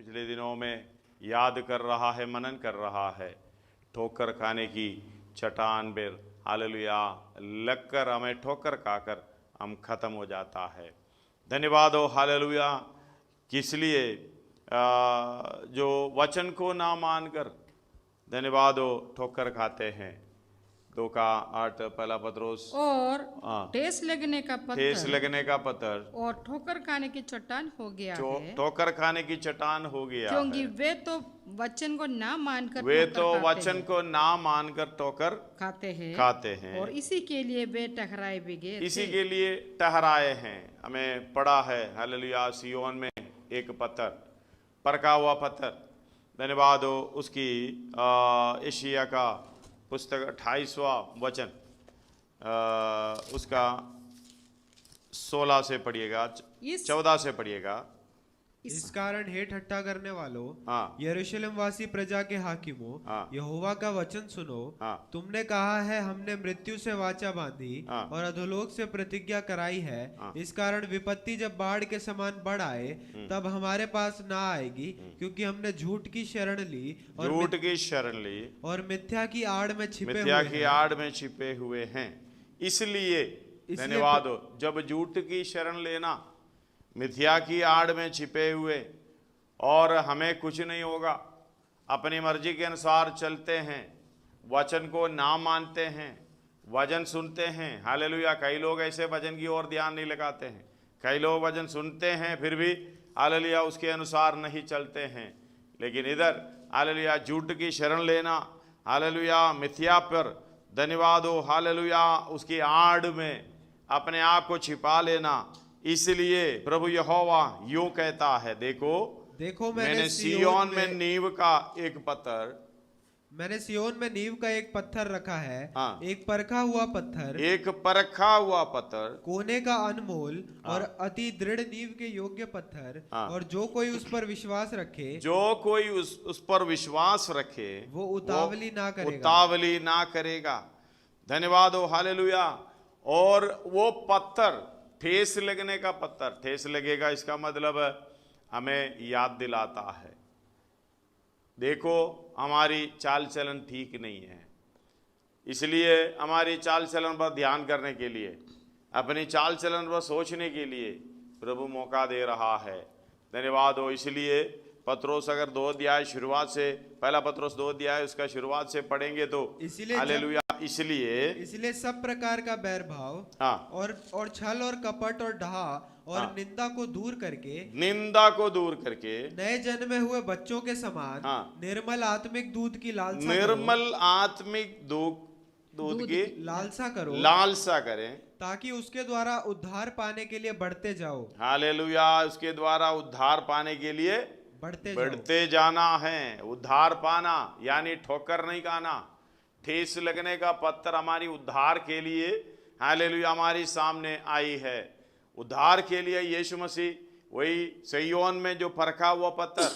पिछले दिनों में याद कर रहा है, मनन कर रहा है। ठोकर खाने की चट्टान पर हालेलुया लगकर हमें ठोकर खाकर हम खत्म हो जाता है। धन्यवाद हो हालेलुया, किस लिए जो वचन को ना मानकर धन्यवाद हो ठोकर खाते हैं। 2:8 पहला पत्रोस। और हाँ, ठेस लगने का ठेस पत्थर लगने का पत्थर और ठोकर खाने की चट्टान हो गया है, ठोकर खाने की चट्टान हो गया क्योंकि है। वे तो वचन को ना मानकर वे ठोकर तो खाते वचन हैं को ना मानकर ठोकर खाते हैं और इसी के लिए वे टकराए भी गए इसी थे। के लिए ठहराए हैं। हमें पढ़ा है हालेलुया, सिय्योन में एक पत्थर, परखा हुआ पत्थर। धन्यवाद हो उसकी एशिया का पुस्तक 28वां वचन उसका 16 से पढ़िएगा, 14 से पढ़िएगा। इस कारण हे ठट्ठा करने वालों, हाँ, यरूशलेम वासी प्रजा के हाकिमों, हाँ, यहोवा का वचन सुनो। हाँ, तुमने कहा है हमने मृत्यु से वाचा बांधी हाँ, और अधोलोक से प्रतिज्ञा कराई है। हाँ, इस कारण विपत्ति जब बाढ़ के समान बढ़ आए तब हमारे पास ना आएगी, क्योंकि हमने झूठ की शरण ली झूठ की शरण ली और मिथ्या की आड़ में छिपे मिथ्या हुए की हैं। आड़ में छिपे हुए हैं। इसलिए धन्यवाद हो, जब झूठ की शरण लेना, मिथ्या की आड़ में छिपे हुए और हमें कुछ नहीं होगा, अपनी मर्जी के अनुसार चलते हैं, वचन को ना मानते हैं, वचन सुनते हैं। हालेलुया, कई लोग ऐसे वचन की ओर ध्यान नहीं लगाते हैं। कई लोग वचन सुनते हैं फिर भी हालेलुया उसके अनुसार नहीं चलते हैं। लेकिन इधर हालेलुया झूठ की शरण लेना, हालेलुया मिथ्या पर धन्यवाद हो हालेलुया उसकी आड़ में अपने आप को छिपा लेना। इसलिए प्रभु यहोवा यूं कहता है, देखो मैंने सिय्योन में नींव का एक पत्थर, मैंने सिय्योन में नींव का एक पत्थर रखा है। हाँ, एक परखा हुआ पत्थर, एक परखा हुआ पत्थर, कोने का अनमोल और अति दृढ़ नींव के योग्य पत्थर। हाँ, और जो कोई उस पर विश्वास रखे, जो कोई उस पर विश्वास रखे वो उतावली ना करेगा। धन्यवाद हो हालेलुया। और वो पत्थर ठेस लगने का पत्थर, ठेस लगेगा इसका मतलब हमें याद दिलाता है, देखो हमारी चाल चलन ठीक नहीं है। इसलिए हमारी चाल चलन पर ध्यान करने के लिए, अपनी चाल चलन पर सोचने के लिए प्रभु मौका दे रहा है। धन्यवाद हो। इसलिए पत्रोस अगर 2 अध्याय शुरुआत से, पहला पत्रोस 2 अध्याय उसका शुरुआत से पढ़ेंगे तो हालेलुया, इसलिए सब प्रकार का बैर भाव, हाँ, और छल और कपट और ढहा और हाँ, निंदा को दूर करके नए जन्मे हुए बच्चों के समान, हाँ, निर्मल आत्मिक दूध की लालसा करें, ताकि उसके द्वारा उद्धार पाने के लिए बढ़ते जाओ। हालेलुया, उसके द्वारा उद्धार पाने के लिए बढ़ते जाना है। उद्धार पाना यानी ठोकर नहीं खाना। ठेस लगने का पत्थर हमारी उद्धार के लिए हालेलुया हमारी सामने आई है। उद्धार के लिए यीशु मसीह वही सिय्योन में जो परखा हुआ पत्थर,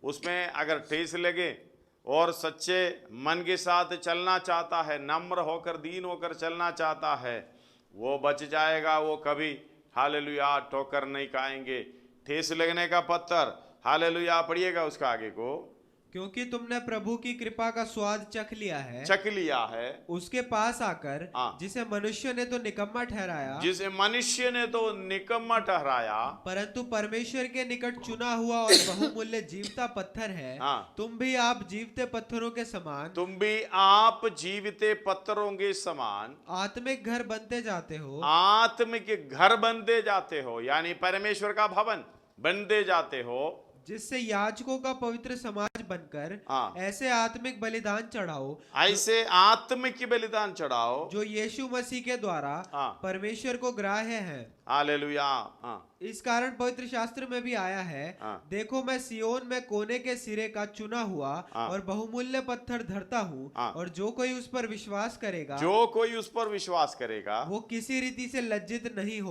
उसमें अगर ठेस लगे और सच्चे मन के साथ चलना चाहता है, नम्र होकर दीन होकर चलना चाहता है, वो बच जाएगा। वो कभी हालेलुया ठोकर नहीं खाएंगे। ठेस लगने का पत्थर, हालेलुया पढ़िएगा उसका आगे को, क्योंकि तुमने प्रभु की कृपा का स्वाद चख लिया है उसके पास आकर, जिसे मनुष्य ने तो निकम्मा ठहराया, परंतु परमेश्वर के निकट चुना हुआ और बहुमूल्य जीवता पत्थर है। तुम भी आप जीवते पत्थरों के समान आत्मिक घर बनते जाते हो, यानी परमेश्वर का भवन बनते जाते हो, जिससे याजकों का पवित्र समाज बनकर ऐसे आत्मिक बलिदान चढ़ाओ जो यीशु मसीह के द्वारा परमेश्वर को ग्राह्य है। हालेलुया। इस कारण पवित्र शास्त्र में भी आया है, देखो मैं सिय्योन में कोने के सिरे का चुना हुआ और बहुमूल्य पत्थर धरता हूँ, और जो कोई उस पर विश्वास करेगा वो किसी रीति से लज्जित नहीं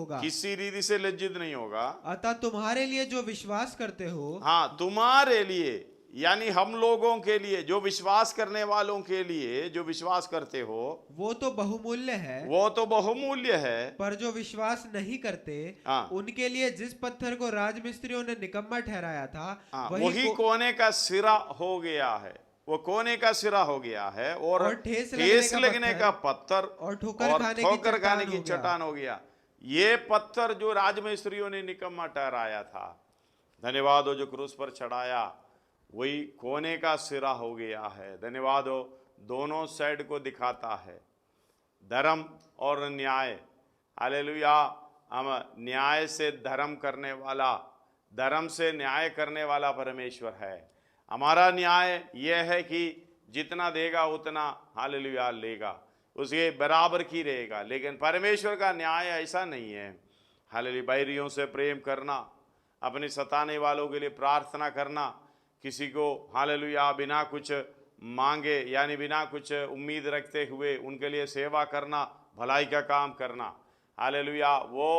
होगा। अतः तुम्हारे लिए जो विश्वास करते हो, तुम्हारे लिए यानी हम लोगों के लिए, जो विश्वास करने वालों के लिए, जो विश्वास करते हो, वो तो बहुमूल्य है, वो तो बहुमूल्य है। पर जो विश्वास नहीं करते, उनके लिए जिस पत्थर को राजमिस्त्रियों ने निकम्मा ठहराया था, वही कोने का सिरा हो गया है। वो कोने का सिरा हो गया है और ठेस लगने का पत्थर और ठोकर खाने की चट्टान हो गया। ये पत्थर जो राजमिस्त्रियों ने निकम्मा ठहराया था, धन्यवाद हो, जो क्रूस पर चढ़ाया, वही कोने का सिरा हो गया है। धन्यवाद हो, दोनों साइड को दिखाता है, धर्म और न्याय। हालेलुया। हम न्याय से धर्म करने वाला, धर्म से न्याय करने वाला परमेश्वर है। हमारा न्याय यह है कि जितना देगा उतना हालेलुया लेगा, उसके बराबर की रहेगा। लेकिन परमेश्वर का न्याय ऐसा नहीं है। हालेलुया। बैरियों से प्रेम करना, अपने सताने वालों के लिए प्रार्थना करना, किसी को हालेलुया बिना कुछ मांगे, यानी बिना कुछ उम्मीद रखते हुए उनके लिए सेवा करना, भलाई का काम करना, हालेलुया, वो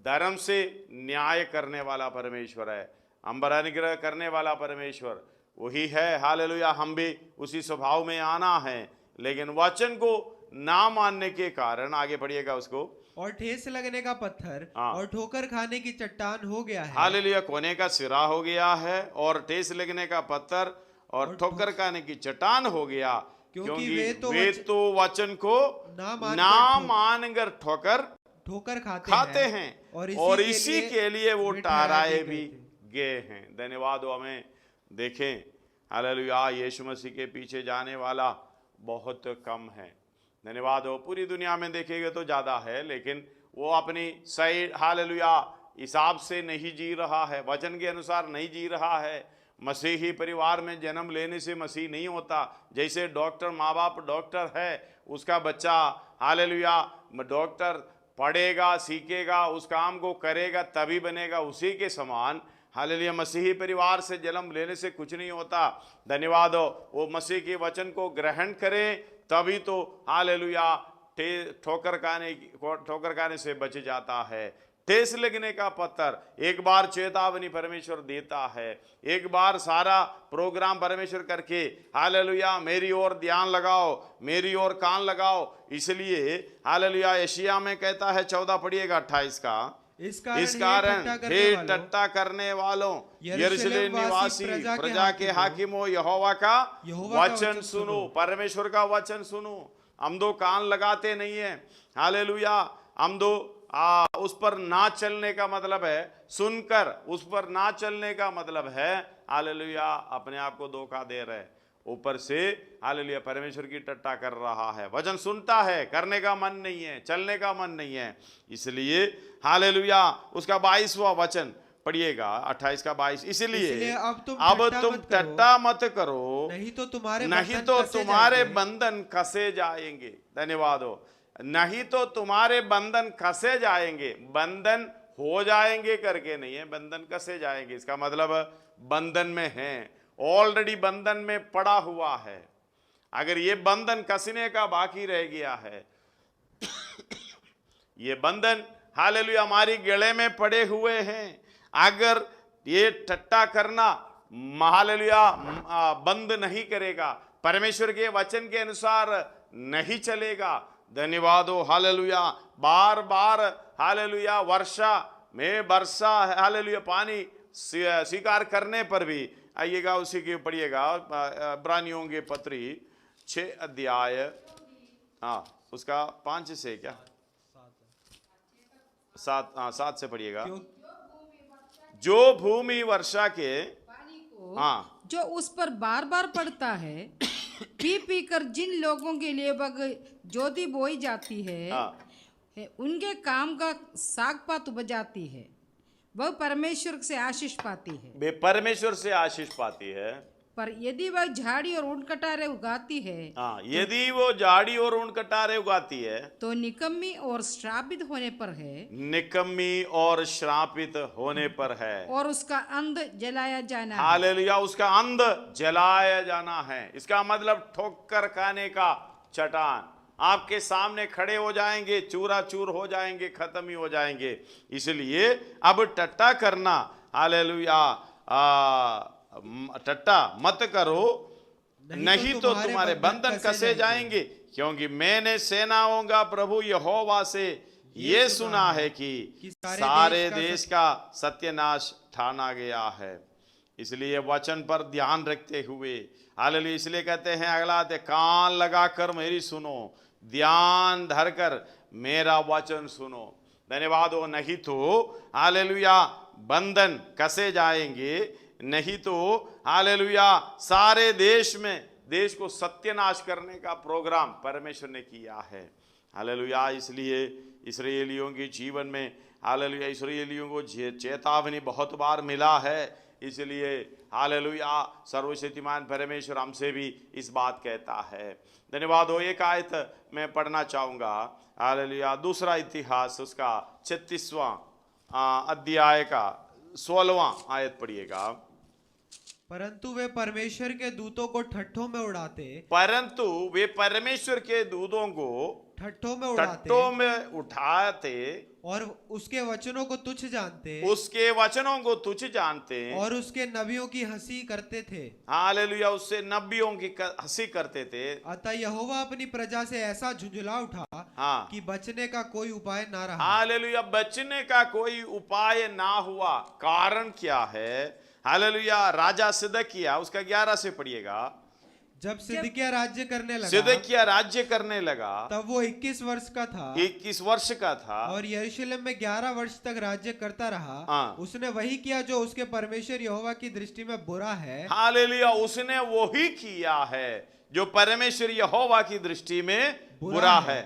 धर्म से न्याय करने वाला परमेश्वर है। हम पर अनुग्रह करने वाला परमेश्वर वही है। हालेलुया। हम भी उसी स्वभाव में आना है, लेकिन वचन को ना मानने के कारण, आगे पढ़िएगा उसको, और ठेस लगने का पत्थर और ठोकर खाने की चट्टान हो गया है। हालेलुया। कोने का सिरा हो गया है और ठेस लगने का पत्थर और ठोकर खाने की चट्टान हो गया, क्योंकि वे तो वचन को ना मानकर ठोकर खाते हैं और इसी के लिए वो ठहराए भी गए हैं। धन्यवाद हो। हमें देखें, हालेलुया, यीशु मसीह के पीछे जाने वाला बहुत कम है। धन्यवाद हो। पूरी दुनिया में देखेंगे तो ज़्यादा है, लेकिन वो अपनी सही हालेलुया हिसाब से नहीं जी रहा है, वचन के अनुसार नहीं जी रहा है। मसीही परिवार में जन्म लेने से मसीह नहीं होता। जैसे डॉक्टर, माँ बाप डॉक्टर है, उसका बच्चा हालेलुया डॉक्टर पढ़ेगा, सीखेगा, उस काम को करेगा तभी बनेगा, उसी के समान हालेलुया मसीही परिवार से जन्म लेने से कुछ नहीं होता। धन्यवाद हो। वो मसीह के वचन को ग्रहण करें तभी तो हालेलुया ठोकर खाने से बच जाता है। ठेस लगने का पत्थर, एक बार चेतावनी परमेश्वर देता है, एक बार सारा प्रोग्राम परमेश्वर करके हालेलुया मेरी ओर ध्यान लगाओ, मेरी ओर कान लगाओ। इसलिए हालेलुया यशायाह में कहता है, 14 पढ़िएगा 28 का, इस कारण हे टट्टा करने वालों, यरूशलेम निवासी, प्रजा के हाकिमों, यहोवा का वचन सुनो। परमेश्वर का वचन सुनो। हम दो कान लगाते नहीं है, हालेलुया। हम दो उस पर ना चलने का मतलब है, सुनकर उस पर ना चलने का मतलब है हालेलुया अपने आप को धोखा दे रहे, ऊपर से हालेलुया परमेश्वर की टट्टा कर रहा है। वचन सुनता है, करने का मन नहीं है, चलने का मन नहीं है। इसलिए हालेलुया उसका 22वां वचन पढ़िएगा, 28 का 22। इसलिए अब तुम टट्टा मत करो, नहीं तो तुम्हारे बंधन कसे जाएंगे। धन्यवाद हो। नहीं तो तुम्हारे बंधन कसे जाएंगे। बंधन हो जाएंगे करके नहीं है, बंधन कसे जाएंगे। इसका मतलब बंधन में है, ऑलरेडी बंधन में पड़ा हुआ है। अगर ये बंधन कसने का बाकी रह गया है, ये बंधन हालेलुया हमारी गले में पड़े हुए हैं, अगर ये टट्टा करना हालेलुया बंद नहीं करेगा, परमेश्वर के वचन के अनुसार नहीं चलेगा, धन्यवाद हो हालेलुया, बार बार हालेलुया वर्षा में बरसा हालेलुया पानी स्वीकार करने पर भी, आइएगा उसी के पढ़िएगा इब्रानियों के पत्री 6 अध्याय, उसका 5 से क्या 7 से पढ़िएगा। जो भूमि वर्षा के जो उस पर बार बार पड़ता है, पी पी कर जिन लोगों के लिए बग ज्योति बोई जाती है, उनके काम का साग पात उपज जाती है, वह परमेश्वर से आशीष पाती है। वे परमेश्वर से आशीष पाती है। पर यदि वह झाड़ी और ऊन कटारे उगाती है, यदि वो झाड़ी और ऊन कटारे उगाती है, तो निकम्मी और श्रापित होने पर है, निकम्मी और श्रापित होने पर है, और उसका अंध जलाया जाना है। हालेलुया उसका अंध जलाया जाना है। इसका मतलब ठोकर खाने का चट्टान आपके सामने खड़े हो जाएंगे, चूरा चूर हो जाएंगे, खत्म ही हो जाएंगे। इसलिए अब टट्टा करना हालेलुया टट्टा मत करो, नहीं तो तुम्हारे बंधन कसे जाएंगे, क्योंकि मैंने सेनाओं का प्रभु यहोवा से ये सुना है कि सारे देश का सत्यानाश ठाना गया है। इसलिए वचन पर ध्यान रखते हुए, हालेलुया, इसलिए कहते हैं अगला कान लगाकर मेरी सुनो, ध्यान धरकर मेरा वचन सुनो। धन्यवाद हो, नहीं तो हालेलुया बंधन कसे जाएंगे, नहीं तो हालेलुया सारे देश को सत्यानाश करने का प्रोग्राम परमेश्वर ने किया है। हालेलुया, इसलिए इस्राएलियों के जीवन में हालेलुया इस्राएलियों को चेतावनी बहुत बार मिला है। इसलिए हालेलुया सर्वशक्तिमान परमेश्वर हमसे भी इस बात कहता है। धन्यवाद हो। एक आयत मैं पढ़ना चाहूँगा, हालेलुया, दूसरा इतिहास उसका 36वां अध्याय का 16वां आयत पढ़िएगा। परंतु वे परमेश्वर के दूतों को ठट्ठों में उड़ाते, परंतु वे परमेश्वर के दूतों को ठट्ठों में उठाते और उसके वचनों को तुच्छ जानते, उसके वचनों को तुच्छ जानते और उसके नबियों की हंसी करते थे। हालेलुया, उससे नबियों की हंसी करते थे। अतः यहोवा अपनी प्रजा से ऐसा झुंझला उठा कि बचने का कोई उपाय ना रहा। हालेलुया, बचने का कोई उपाय ना हुआ। कारण क्या है? हालेलुया, राजा सिदकिय्याह, उसका 11 से पढ़िएगा। जब सिदकिय्याह राज्य करने लगा तब वो 21 वर्ष का था, 21 वर्ष का था, और यरूशलेम में 11 वर्ष तक राज्य करता रहा। उसने वही किया जो उसके परमेश्वर यहोवा की दृष्टि में बुरा है। हालेलुया, उसने वही किया है जो परमेश्वर यहोवा की दृष्टि में बुरा है।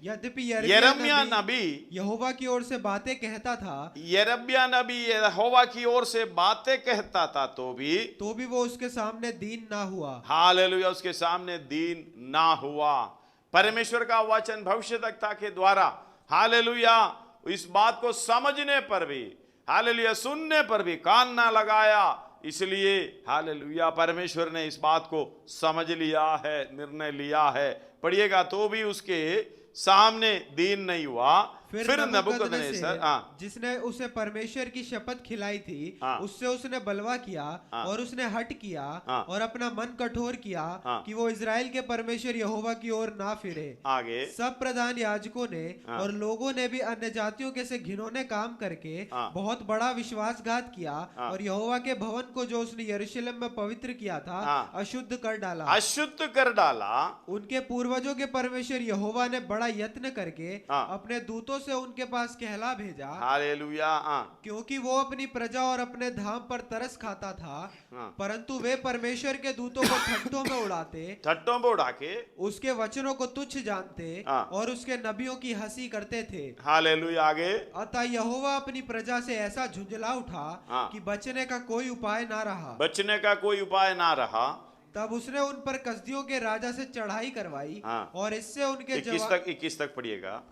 यद्यपि यिर्मयाह नबी यहोवा की ओर से बातें कहता था, यिर्मयाह नबी यहोवा की ओर से बातें कहता था, तो भी वो उसके सामने दीन ना हुआ। हालेलुया, उसके सामने दीन ना हुआ। परमेश्वर का वचन भविष्यद्वक्ता के द्वारा हालेलुया इस बात को समझने पर भी, हालेलुया सुनने पर भी कान ना लगाया। इसलिए हालेलुया परमेश्वर ने इस बात को समझ लिया है, निर्णय लिया है। पढ़िएगा, तो भी उसके सामने दीन नहीं हुआ। फिर नबूकदनेस्सर, जिसने उसे परमेश्वर की शपथ खिलाई थी, उससे उसने बलवा किया और उसने हट किया और अपना मन कठोर किया कि वो इजराइल के परमेश्वर यहोवा की ओर ना फिरे। आगे सब प्रधान याजकों ने और लोगों ने भी अन्य जातियों के से घिनौने काम करके बहुत बड़ा विश्वासघात किया और यहोवा के भवन को जो उसने यरूशलेम में पवित्र किया था अशुद्ध कर डाला। उनके पूर्वजों के परमेश्वर यहोवा ने बड़ा यत्न करके अपने दूतों से उनके पास कहला भेजा। हालेलुया, क्योंकि वो अपनी प्रजा और अपने धाम पर तरस खाता था। परंतु वे परमेश्वर के दूतों को ठट्ठों में उड़ा के उसके वचनों को तुच्छ जानते और उसके नबियों की हंसी करते थे। हालेलुया, आगे। अतः यहोवा अपनी प्रजा से ऐसा झुंझला उठा कि बचने का कोई उपाय ना रहा। तब उसने उन पर कसदियों के राजा से चढ़ाई करवाई और इससे उनके 21 तक पढ़िएगा।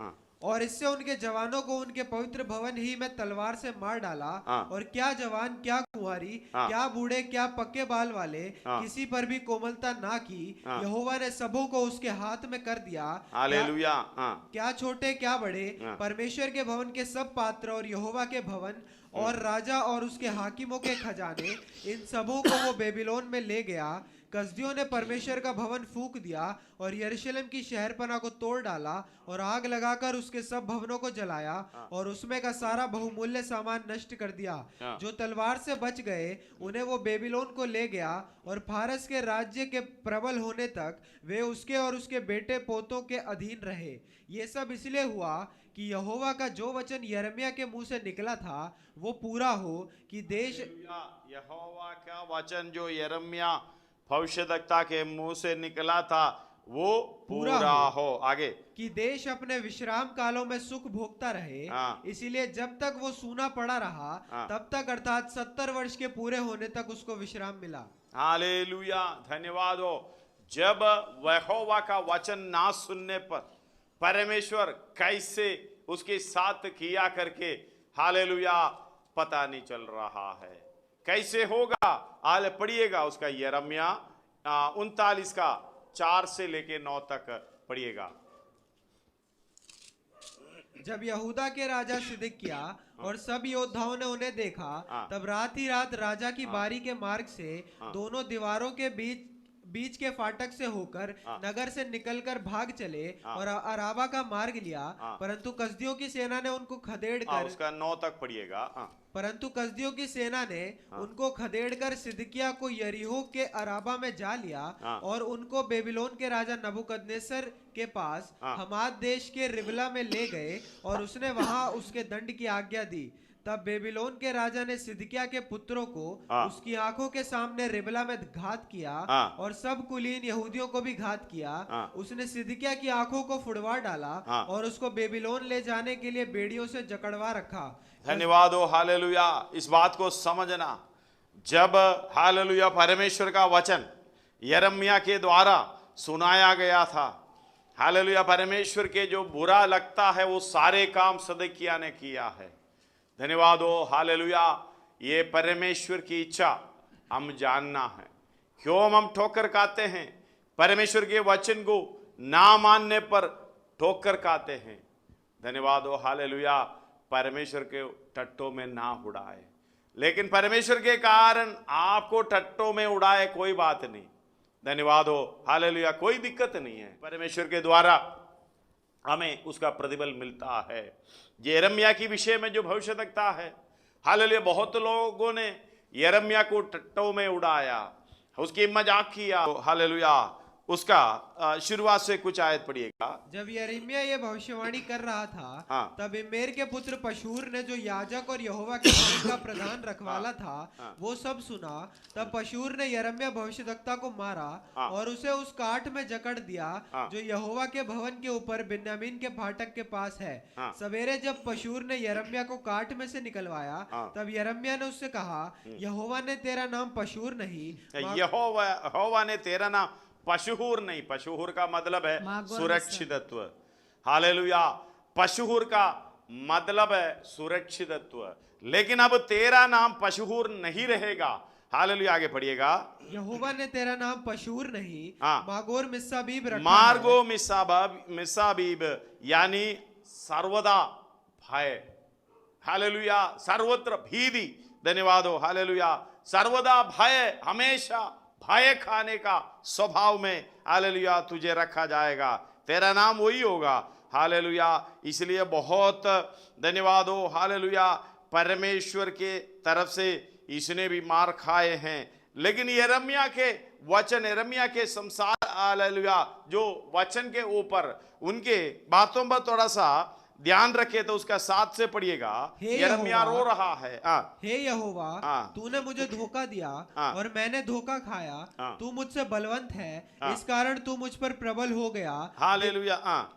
और इससे उनके जवानों को उनके पवित्र भवन ही में तलवार से मार डाला। और क्या जवान, क्या कुंवारी, क्या बूढ़े, क्या पक्के बाल वाले, किसी पर भी कोमलता ना की। यहोवा ने सबों को उसके हाथ में कर दिया। हालेलुया, क्या छोटे क्या बड़े, परमेश्वर के भवन के सब पात्र और यहोवा के भवन और राजा और उसके हाकिमों के खजाने, इन सबों को वो बेबीलोन में ले गया। कसदियों ने परमेश्वर का भवन फूंक दिया और यरूशलेम की शहरपनाह को तोड़ डाला और आग लगाकर उसके सब भवनों को जलाया और उसमें का सारा बहुमूल्य सामान नष्ट कर दिया। जो तलवार से बच गए उन्हें वो बेबीलोन को ले गया और फारस के राज्य के प्रबल होने तक वे उसके और उसके बेटे पोतों के अधीन रहे। ये सब इसलिए हुआ कि यहोवा का जो वचन यिर्मयाह के मुंह से निकला था वो पूरा हो कि देश, यहोवा का वचन जो यिर्मयाह भविष्यद्वक्ता के मुंह से निकला था वो पूरा हो। आगे, कि देश अपने विश्राम कालों में सुख भोगता रहे। इसीलिए जब तक वो सूना पड़ा रहा तब तक, अर्थात 70 वर्ष के पूरे होने तक उसको विश्राम मिला। हालेलुया, धन्यवाद हो। जब यहोवा का वचन ना सुनने पर परमेश्वर कैसे उसके साथ किया करके, हालेलुया, पता नहीं चल रहा है कैसे होगा। आले पढ़िएगा उसका यिर्मयाह 39 का 4 से लेके 9 तक पढ़िएगा। जब यहूदा के राजा सिदकिय्याह और सब योद्धाओं ने उन्हें देखा, तब रात ही रात राजा की बारी के मार्ग से दोनों दीवारों के बीच के फाटक से होकर नगर से निकलकर भाग चले और अराबा का मार्ग लिया। परंतु कसदियों की सेना ने उनको खदेड़कर, उसका 9 तक पढ़िएगा। परंतु कसदियों की सेना ने उनको खदेड़कर सिदकिय्याह को यरीहो के अराबा में जा लिया और उनको बेबीलोन के राजा नबूकदनेस्सर के पास हमात देश के रिबला में ले गए और उसने वहां उसके दंड की आज्ञा दी। तब बेबीलोन के राजा ने सिदकिय्याह के पुत्रों को उसकी आंखों के सामने रिबला में घात किया और सब कुलीन यहूदियों को भी घात किया। उसने सिदकिय्याह की आंखों को फुड़वा डाला और उसको बेबीलोन ले जाने के लिए बेड़ियों से जकड़वा रखा। धन्यवाद हो, हालेलुया। इस बात को समझना, जब हालेलुया परमेश्वर का वचन यिर्मयाह के द्वारा सुनाया गया था, हालेलुया परमेश्वर के जो बुरा लगता है वो सारे काम सिदकिय्याह ने किया है। धन्यवाद हो, हालेलुया। ये परमेश्वर की इच्छा हम जानना है। क्यों हम ठोकर खाते हैं? परमेश्वर के वचन को ना मानने पर ठोकर खाते हैं। धन्यवाद हो, हालेलुया। परमेश्वर के टट्टों में ना उड़ाए, लेकिन परमेश्वर के कारण आपको टट्टों में उड़ाए कोई बात नहीं। धन्यवाद हो, हालेलुया। कोई दिक्कत नहीं है, परमेश्वर के द्वारा हमें उसका प्रतिफल मिलता है। यिर्मयाह की विषय में जो भविष्यवक्ता है, हालेलुया, बहुत लोगों ने यिर्मयाह को टट्टों में उड़ाया, उसकी मजाक किया। हालेलुया। उसका शुरुआत से कुछ आयत पढ़िएगा। जब यिर्मयाह ये भविष्यवाणी कर रहा था, तब इम्मेर के पुत्र पशूर ने, जो याजक और यहोवा के भवन का प्रधान रखवाला था, वो सब सुना। तब पशूर ने यिर्मयाह भविष्यवक्ता को मारा और उसे उस काठ में जकड़ दिया जो यहोवा के भवन के ऊपर बिन्यामीन के फाटक के पास है। सवेरे जब पशूर ने यिर्मयाह को काठ में से निकलवाया, तब यिर्मयाह ने उससे कहा, यहोवा ने तेरा नाम पशूर नहीं, यहोवा ने तेरा नाम पशुहूर नहीं। पशुहूर का मतलब है सुरक्षितत्व। हालेलुया। पशुहूर का मतलब है सुरक्षितत्व, लेकिन अब तेरा नाम पशुहूर नहीं रहेगा। हालेलुया। आगे पढ़िएगा। यहोवा ने तेरा नाम पशूर नहीं, मागोर मिस्साबीब रखा मार्गो मिस्साबीब, यानी सर्वदा भय। हालेलुया। सर्वत्र भीति। धन्यवाद हो, हालेलुया। सर्वदा भय, हमेशा भय खाने का स्वभाव में, हालेलुया, तुझे रखा जाएगा। तेरा नाम वही होगा। हालेलुया। इसलिए बहुत धन्यवाद हो, हालेलुया। परमेश्वर के तरफ से इसने भी मार खाए हैं, लेकिन यिर्मयाह के वचन, यिर्मयाह के संसार, हालेलुया, जो वचन के ऊपर उनके बातों पर थोड़ा सा ध्यान रखे तो उसका 7 से पढ़िएगा। यिर्मयाह रो रहा है। हे यहोवा, तूने मुझे धोखा दिया और मैंने धोखा खाया। तू मुझसे बलवंत है, इस कारण तू मुझ पर प्रबल हो गया। हालेलुया।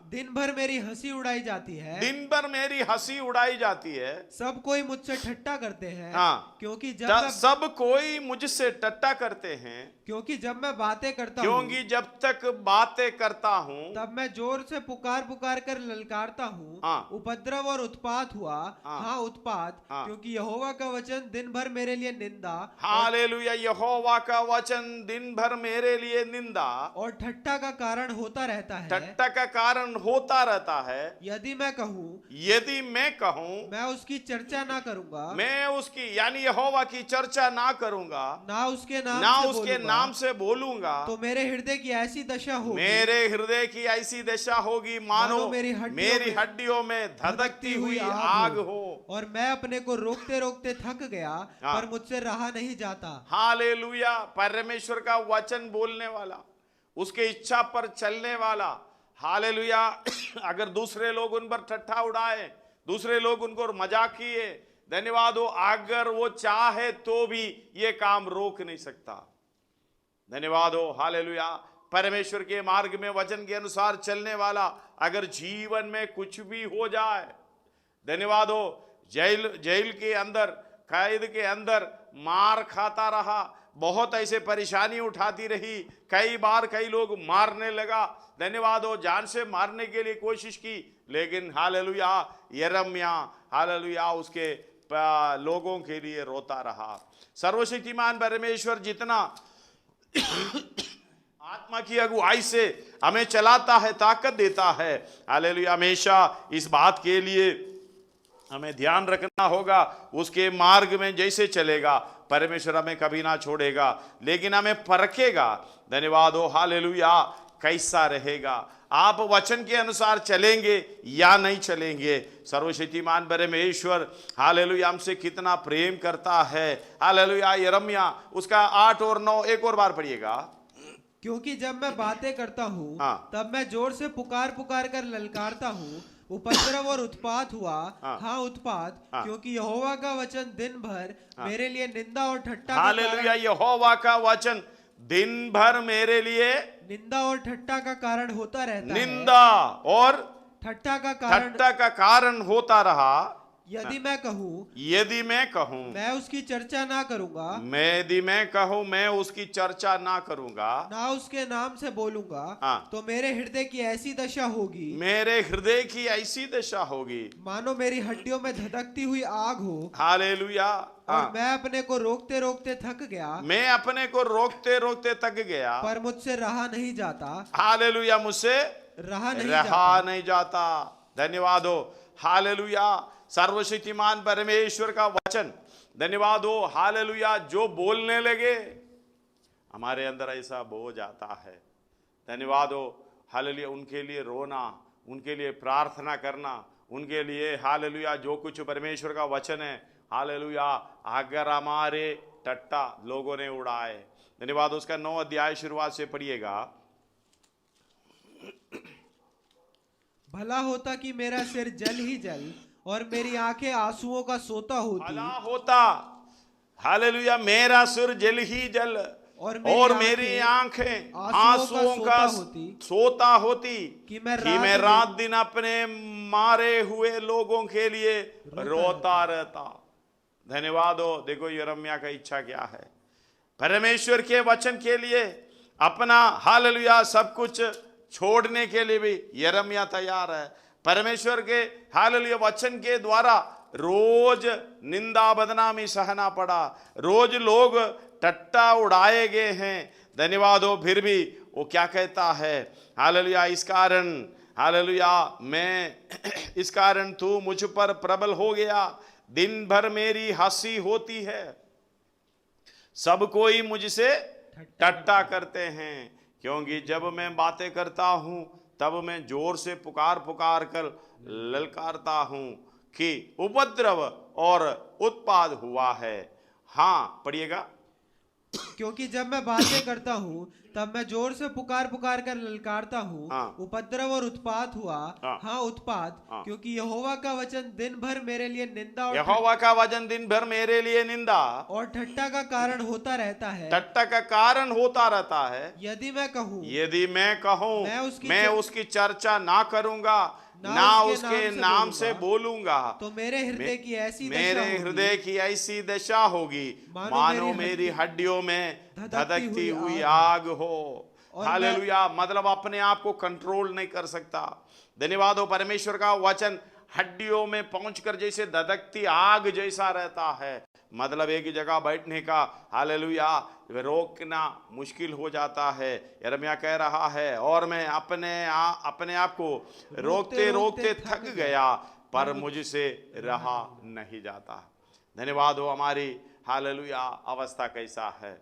दिन भर मेरी हंसी उड़ाई जाती है, दिन भर मेरी हंसी उड़ाई जाती है। सब कोई मुझसे ठट्ठा करते हैं, क्योंकि सब कोई मुझसे ठट्ठा करते हैं, क्योंकि जब मैं बातें करता हूँ, क्योंकि जब तक बातें करता हूँ, तब मैं जोर से पुकार पुकार कर ललकारता हूँ। उपद्रव और उत्पात हुआ। हाँ, उत्पात, क्योंकि यहोवा का वचन दिन भर मेरे लिए निंदा। हालेलुया। यहोवा का वचन दिन भर मेरे लिए निंदा और ठट्ठा का कारण होता रहता है। ठट्ठा का कारण होता रहता है। यदि मैं कहूँ, मैं उसकी चर्चा ना करूंगा, मैं उसकी, यानी यहोवा की चर्चा ना करूंगा, ना उसके नाम से बोलूंगा, तो मेरे हृदय की ऐसी दशा होगी, मेरे हृदय की ऐसी दशा होगी मानो मेरी हड्डियों में धधकती हुई आग हो। और मैं अपने को रोकते रोकते थक गया, पर मुझसे रहा नहीं जाता। हालेलुया। परमेश्वर का वचन बोलने वाला, उसके इच्छा पर चलने वाला, हालेलुया। अगर दूसरे लोग उन पर ठट्ठा उड़ाए, दूसरे लोग उनको मजाक किए, धन्यवाद हो, अगर वो चाहे तो भी ये काम रोक नहीं सकता। धन्यवाद हो, हालेलुया। परमेश्वर के मार्ग में वचन के अनुसार चलने वाला, अगर जीवन में कुछ भी हो जाए, धन्यवाद हो, जेल के अंदर, कैद के अंदर मार खाता रहा, बहुत ऐसे परेशानी उठाती रही, कई बार कई लोग मारने लगा, धन्यवाद हो, जान से मारने के लिए कोशिश की, लेकिन हालेलुया यिर्मयाह, हालेलुया, उसके लोगों के लिए रोता रहा। सर्वशक्तिमान परमेश्वर जितना आत्मा की अगुवाई से हमें चलाता है, ताकत देता है। हालेलुया। हमेशा इस बात के लिए हमें ध्यान रखना होगा, उसके मार्ग में जैसे चलेगा परमेश्वर हमें कभी ना छोड़ेगा, लेकिन हमें परखेगा। धन्यवाद हो। हालेलुया। कैसा रहेगा, आप वचन के अनुसार चलेंगे या नहीं चलेंगे। सर्वशक्तिमान परमेश्वर हालेलुया हमसे कितना प्रेम करता है। हालेलुया। यिर्मयाह उसका 8 और 9 एक और बार पढ़िएगा। क्योंकि जब मैं बातें करता हूँ तब मैं जोर से पुकार पुकार कर ललकारता हूँ, उपद्रव और उत्पात हुआ। हाँ उत्पात, क्योंकि यहोवा का वचन दिन भर मेरे लिए निंदा और ठट्टा। हालेलुया। यहोवा का वचन दिन भर मेरे लिए निंदा और ठट्टा का कारण होता रहता है। निंदा और ठट्टा का कारण होता रहा। यदि मैं कहूँ मैं उसकी चर्चा ना करूंगा, मैं उसकी चर्चा ना करूंगा, ना उसके नाम से बोलूंगा, तो मेरे हृदय की ऐसी दशा होगी, मानो मेरी हड्डियों में धधकती हुई आग हो। हालेलुया। और मैं अपने को रोकते रोकते थक गया, पर मुझसे रहा नहीं जाता। हालेलुया। मुझसे रहा नहीं जाता। धन्यवाद हो। हालेलुया। सर्वशक्तिमान परमेश्वर का वचन, धन्यवाद हो। हालेलुया। जो बोलने लगे हमारे अंदर ऐसा बोझ आता है। धन्यवाद हो। हालेलुया। उनके लिए रोना, उनके लिए प्रार्थना करना, उनके लिए हालेलुया जो कुछ परमेश्वर का वचन है, हालेलुया अगर हमारे टट्टा लोगों ने उड़ाए। धन्यवाद। उसका 9 अध्याय शुरुआत से पढ़िएगा। भला होता कि मेरा सिर जल ही जल और मेरी आंखें आंसुओं का सोता होती। भला होता, हालेलुया, मेरा सिर जल ही जल और मेरी आंखें आंसुओं का सोता होती कि मैं रात दिन अपने मारे हुए लोगों के लिए रोता रहता। धन्यवाद हो। देखो यिर्मयाह का इच्छा क्या है, परमेश्वर के वचन के लिए अपना हालेलुया सब कुछ छोड़ने के लिए भी यिर्मयाह तैयार है। परमेश्वर के हालेलुया वचन के द्वारा रोज निंदा बदनामी सहना पड़ा, रोज लोग टट्टा उड़ाए गए हैं। धन्यवाद हो। फिर भी वो क्या कहता है, हालेलुया इस कारण तू मुझ पर प्रबल हो गया, दिन भर मेरी हंसी होती है, सब कोई मुझसे टट्टा करते हैं, क्योंकि जब मैं बातें करता हूं तब मैं जोर से पुकार कर ललकारता हूं कि उपद्रव और उत्पात हुआ है। हाँ पढ़िएगा। क्योंकि जब मैं बातें करता हूँ तब मैं जोर से पुकार कर ललकारता हूँ, उपद्रव और उत्पात हुआ। हाँ उत्पात, क्योंकि यहोवा का वचन दिन भर मेरे लिए निंदा और ठट्टा का कारण होता रहता है। यदि मैं कहूँ मैं उसकी चर्चा ना करूंगा, ना उसके नाम से बोलूंगा, तो मेरे हृदय की ऐसी दशा होगी मानो मेरी हड्डियों में धधकती हुई आग हो। हालेलुया। मतलब अपने आप को कंट्रोल नहीं कर सकता। धन्यवाद हो। परमेश्वर का वचन हड्डियों में पहुंचकर जैसे धधकती आग जैसा रहता है, मतलब एक ही जगह बैठने का हालेलुया रोकना मुश्किल हो जाता है। यिर्मयाह कह रहा है, और मैं अपने आप को रोकते थक गया, पर मुझसे रहा नहीं जाता। धन्यवाद हो। हमारी हालेलुया अवस्था कैसा है।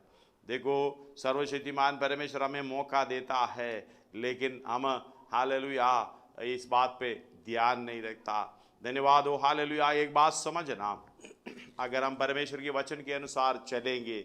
देखो सर्वशक्तिमान परमेश्वर हमें मौका देता है, लेकिन हम हालेलुया इस बात पे ध्यान नहीं रखता। धन्यवाद हो। हालेलुया। एक बात समझना, अगर हम परमेश्वर के वचन के अनुसार चलेंगे,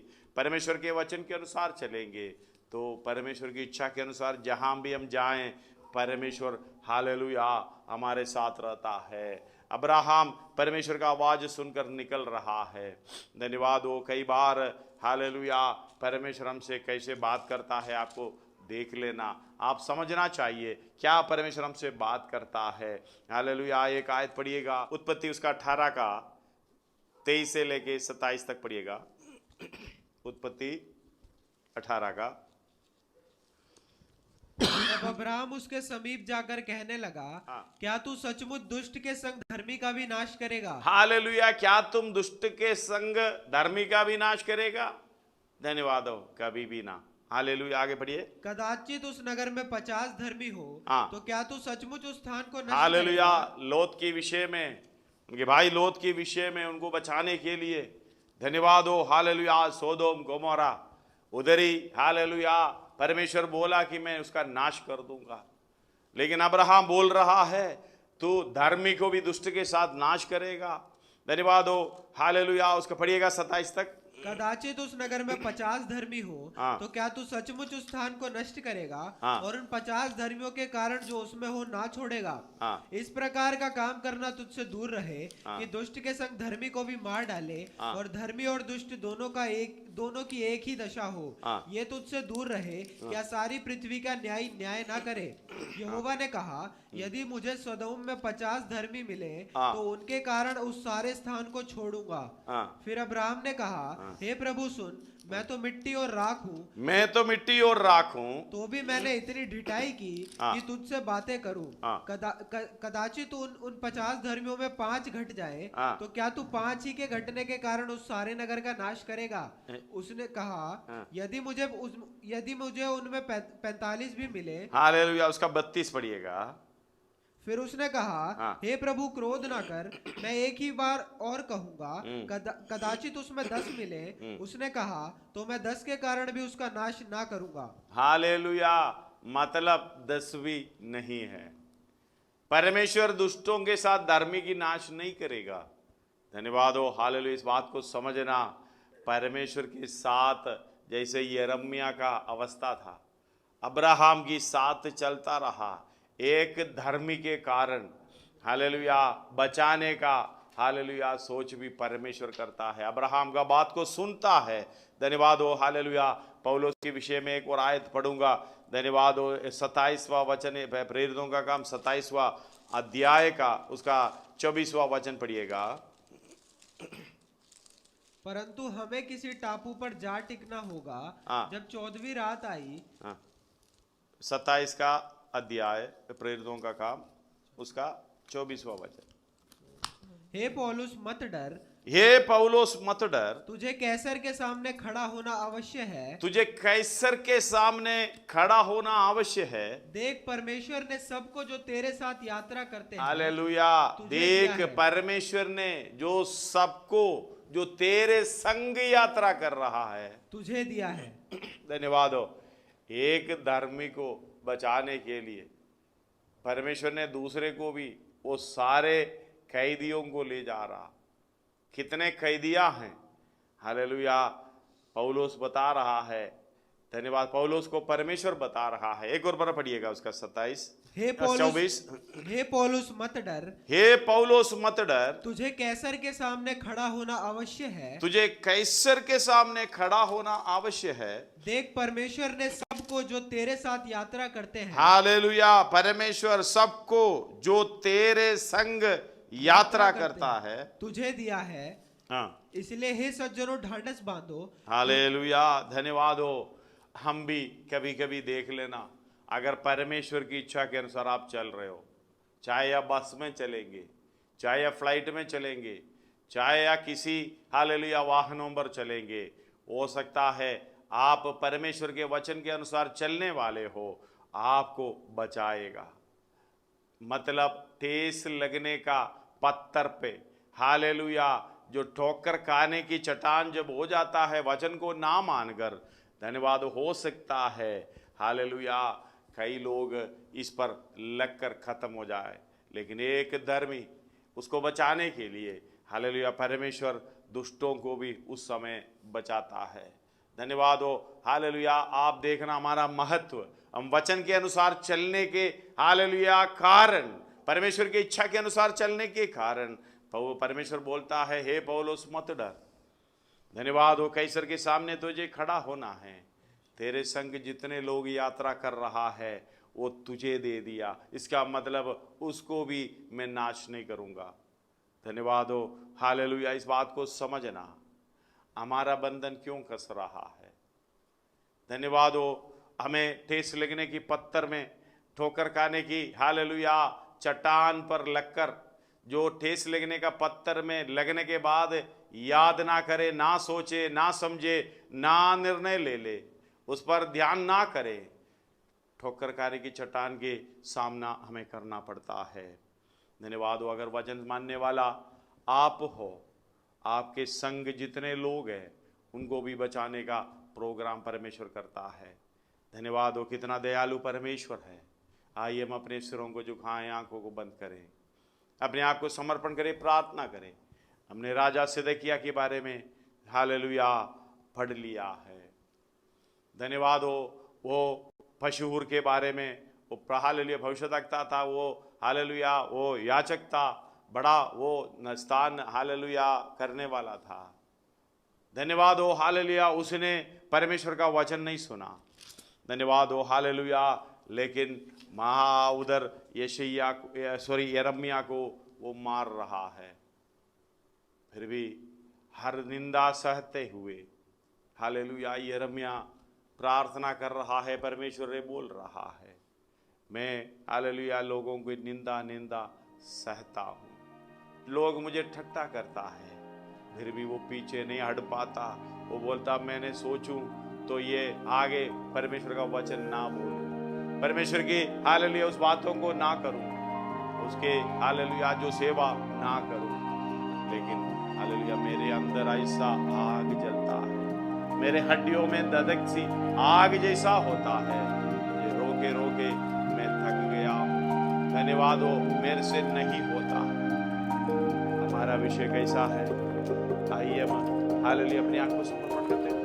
तो परमेश्वर की इच्छा के अनुसार जहां भी हम जाएं, परमेश्वर हालेलुया हमारे साथ रहता है। अब्राहम परमेश्वर का आवाज सुनकर निकल रहा है। धन्यवाद हो। कई बार हालेलुया परमेश्वर हमसे कैसे बात करता है, आपको देख लेना, आप समझना चाहिए क्या परमेश्वर हमसे बात करता है। हालेलुया। एक आयत पढ़िएगा, उत्पत्ति उसका 18 का 23 से लेके 27 तक पढ़िएगा। उत्पत्ति 18 का। तब अब्राहम उसके समीप जाकर कहने लगा, क्या तू सचमुच दुष्ट के संग धर्मी का भी नाश करेगा? हालेलुया। क्या तुम दुष्ट के संग धर्मी का भी नाश करेगा? धन्यवाद हो। कभी भी ना। हालेलुया, आगे पढ़िए। कदाचित उस नगर में 50 धर्मी हो, हाँ। तो क्या तू सचमुच उस स्थान को नष्ट हालेलुया। करेगा? लोत के विषय में, उनके भाई लोत के विषय में उनको बचाने के लिए धन्यवाद हो। हालेलुया। सोदोम गोमोरा उधर ही, हालेलुया, परमेश्वर बोला कि मैं उसका नाश कर दूंगा, लेकिन अब्राहम बोल रहा है तू धर्मी को भी दुष्ट के साथ नाश करेगा। धन्यवाद हो। हालेलुया। उसका पढ़िएगा 27 तक। कदाचित उस नगर में 50 धर्मी हो, तो क्या तू सचमुच उस स्थान को नष्ट करेगा और उन 50 धर्मियों के कारण जो उसमें हो ना छोड़ेगा? इस प्रकार का काम करना तुझसे दूर रहे कि दुष्ट के संग धर्मी को भी मार डाले और धर्मी और दुष्ट दोनों की एक ही दशा हो। ये तुझसे दूर रहे, क्या सारी पृथ्वी का न्याय ना करे? यहोवा ने कहा, यदि मुझे सदोम में 50 धर्मी मिले तो उनके कारण उस सारे स्थान को छोड़ूंगा। फिर अब्राहम ने कहा, हे प्रभु सुन, मैं तो मिट्टी और राख हूँ, तो भी मैंने इतनी ढिठाई की कि तुझसे बातें करूं। कदाचित उन 50 धर्मियों में 5 घट जाए, तो क्या तू 5 ही के घटने के कारण उस सारे नगर का नाश करेगा? उसने कहा, यदि मुझे उनमें 45 भी मिले। हालेलुया। उसका 32 पढ़िएगा। फिर उसने कहा, हे प्रभु क्रोध ना कर, मैं एक ही बार और कहूंगा, कदाचित उसमें 10 मिले। उसने कहा, तो मैं 10 के कारण भी उसका नाश ना करूंगा। हालेलुया। मतलब 10 भी नहीं है। परमेश्वर दुष्टों के साथ धर्मी की नाश नहीं करेगा। धन्यवाद हो। हालेलुया। इस बात को समझना, परमेश्वर के साथ जैसे यिर्मयाह का अवस्था था, अब्राहम की साथ चलता रहा, एक धर्मी के कारण, हालेलुया, बचाने का, हालेलुया, सोच भी परमेश्वर करता है। अब्राहम का बात को सुनता है। धन्यवाद हो। हालेलुया। पौलुस के विषय में एक और आयत पढ़ूंगा। धन्यवाद हो। 27वां वचन, प्रेरितों का काम 27वां अध्याय का उसका 24वां वचन पढ़िएगा। परंतु हमें किसी टापू पर जा टिकना होगा। जब 14वीं रात आई। 27 का अध्याय प्रेरितों का काम उसका 24वां वचन। हे पौलुस मत डर, हे पौलुस मत डर, तुझे कैसर के सामने खड़ा होना अवश्य है। तुझे कैसर के सामने खड़ा होना अवश्य है। देख परमेश्वर ने सबको जो तेरे साथ यात्रा करते हैं, हालेलुया, देख परमेश्वर ने जो सबको जो तेरे संग यात्रा कर रहा है तुझे दिया है। धन्यवाद हो। एक धर्मी को बचाने के लिए परमेश्वर ने दूसरे को भी, वो सारे कैदियों को ले जा रहा। कितने कैदियां हैं? हालेलुया। पौलुस बता रहा है। धन्यवाद। पौलुस को परमेश्वर बता रहा है। एक और बार पढ़िएगा उसका 27 24। हे पौलुस मत डर, हे पौलुस मत डर, तुझे कैसर के सामने खड़ा होना अवश्य है। तुझे कैसर के सामने खड़ा होना अवश्य है। देख परमेश्वर ने सबको जो तेरे साथ यात्रा करते हैं, हालेलुया, परमेश्वर सबको जो तेरे संग यात्रा करता है तुझे दिया है। इसलिए हे सज्जनों ढांढस बांधो। हालेलुया। धन्यवाद हो। हम भी कभी कभी देख लेना, अगर परमेश्वर की इच्छा के अनुसार आप चल रहे हो, चाहे आप बस में चलेंगे, चाहे आप फ्लाइट में चलेंगे, चाहे या किसी हालेलुया वाहनों पर चलेंगे, हो सकता है आप परमेश्वर के वचन के अनुसार चलने वाले हो, आपको बचाएगा। मतलब ठेस लगने का पत्थर पे, हालेलुया, जो ठोकर खाने की चट्टान जब हो जाता है वचन को ना मानकर, धन्यवाद, हो सकता है हालेलुया कई लोग इस पर लगकर खत्म हो जाए, लेकिन एक धर्मी उसको बचाने के लिए हालेलुया परमेश्वर दुष्टों को भी उस समय बचाता है। धन्यवाद हो। हालेलुया। आप देखना हमारा महत्व, हम वचन के अनुसार चलने के हालेलुया कारण, परमेश्वर की इच्छा के अनुसार चलने के कारण परमेश्वर बोलता है, हे पौलुस मत डर। धन्यवाद हो। कैसर के सामने तुझे खड़ा होना है। तेरे संग जितने लोग यात्रा कर रहा है वो तुझे दे दिया, इसका मतलब उसको भी मैं नाश नहीं करूंगा। धन्यवाद हो। हालेलुया। इस बात को समझना, हमारा बंधन क्यों कस रहा है। धन्यवाद हो। हमें ठेस लगने की पत्थर में, ठोकर खाने की हालेलुया चट्टान पर लगकर, जो ठेस लगने का पत्थर में लगने के बाद याद ना करे, ना सोचे, ना समझे, ना निर्णय ले ले, उस पर ध्यान ना करें, ठोकरकारी की चट्टान के सामना हमें करना पड़ता है। धन्यवाद हो अगर वचन मानने वाला आप हो, आपके संग जितने लोग हैं उनको भी बचाने का प्रोग्राम परमेश्वर करता है। धन्यवाद हो कितना दयालु परमेश्वर है। आइए हम अपने सिरों को झुकाएं, आंखों को बंद करें, अपने आप को समर्पण करें, प्रार्थना करें। हमने राजा सिदकिय्याह के बारे में हालेलुया पढ़ लिया है। धन्यवाद हो वो पशुहूर के बारे में वो हालेलुया भविष्यवक्ता था, वो हालेलुया वो याचक था, बड़ा वो स्थान हालेलुया करने वाला था। धन्यवाद हो हालेलुया उसने परमेश्वर का वचन नहीं सुना। धन्यवाद हो हालेलुया लेकिन उधर यिर्मयाह को वो मार रहा है, फिर भी हर निंदा सहते हुए हालेलुया यिर्मयाह प्रार्थना कर रहा है। परमेश्वर बोल रहा है मैं हालेलुया लोगों की निंदा सहता हूँ, लोग मुझे ठट्टा करता है, फिर भी वो पीछे नहीं हट पाता। वो बोलता मैंने सोचूं तो ये आगे परमेश्वर का वचन ना बोलूं, परमेश्वर की हालेलुया उस बातों को ना करूं, उसके हालेलुया जो सेवा ना करूं, लेकिन हालेलुया मेरे अंदर ऐसा आग जलता है, मेरे हड्डियों में धधक सी आग जैसा होता है। ये रोके रोके मैं थक गया हूं, धन्यवाद हो मेरे से नहीं होता। हमारा विषय कैसा है? आइए हम हालेलुया अपनी आंख को समर्पण करते हैं।